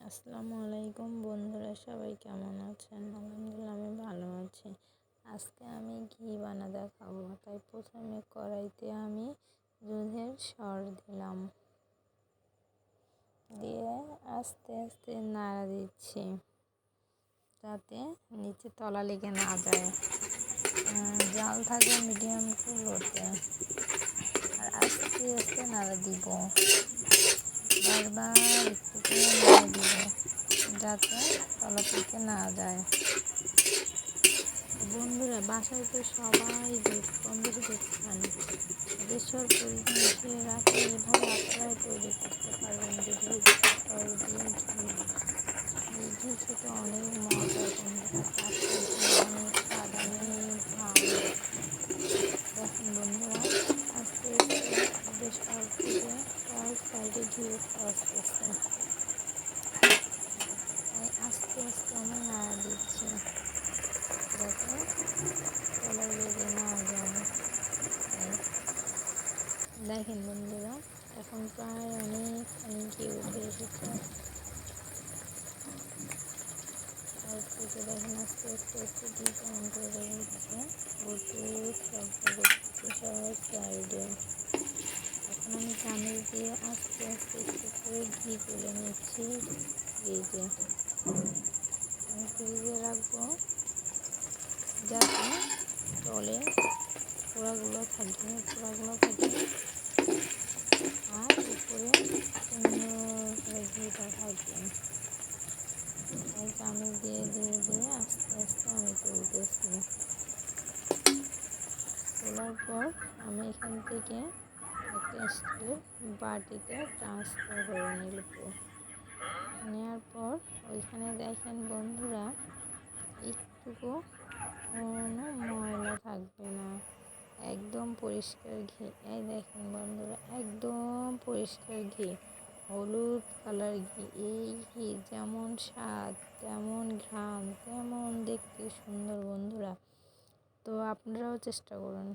আসসালামু আলাইকুম বন্ধুরা, সবাই কেমন আছেন? আলহামদুলিল্লাহ আমি ভালো আছি। আজকে আমি ঘি বানা দেখাবো। তাই প্রথমে কড়াইতে আমি দুধের সর দিলাম, দিয়ে আস্তে আস্তে নাড়া দিচ্ছি যাতে নিচে তলা লেগে না যায়। জাল থাকবে মিডিয়াম টু লোতে, আর আস্তে আস্তে নাড়া দিব, বারবার একটু করে নাড়া দিব যাতে তলা থেকে না যায়। বন্ধুরা, বাসায় তো সবাই দুধ কম বেশি দুধ খান। বেসর পরিমাণ মিশিয়ে রাখলে এভাবে আপনারাই তৈরি করতে পারবেন দুধের সর দিয়ে ঘি। এই ঘি খেতে অনেক মজা বন্ধুরা, টাটকা ঘি, অনেক স্বাদ, অনেক ঘাম। দেখেন বন্ধুরা, আস্তে আস্তে দুধের সর থেকে সব সাইডে ঘি উঠে আসতেছে। তাই আস্তে আস্তে আমি নাড়া দিচ্ছি যাতে তলায় লেগে না যায়। দেখেন বন্ধুরা, এখন প্রায় অনেকখানি ঘি উঠে এসেছে। সাইড থেকে দেখেন আস্তে আস্তে আস্তে ঘি কেমন করে বের হচ্ছে, বুদবুদ শব্দ করতেছে সব সাইডে। এখন আমি চামচ দিয়ে আস্তে আস্তে একটু করে ঘি তুলে নিচ্ছি ফ্রিজে। আমি ফ্রিজে রাখবো যাতে তলে পোড়াগুলো থাকে আর উপরে সুন্দর করে ঘিটা থাকে। তাই চামচ দিয়ে দিয়ে দিয়ে আস্তে আস্তে আমি তুলতেছি। তোলার পর আমি এখান থেকে একটা স্টিলের বাটিতে ট্রান্সফার করে নেওয়ার পর ওইখানে দেখেন বন্ধুরা, একটুকু কোনো ময়লা থাকবে না, একদম পরিষ্কার ঘি। এই দেখেন বন্ধুরা, একদম পরিষ্কার ঘি, হলুদ কালার ঘি। এই ঘি যেমন স্বাদ, তেমন ঘ্রাণ, তেমন দেখতে সুন্দর বন্ধুরা। তো আপনারাও চেষ্টা করুন।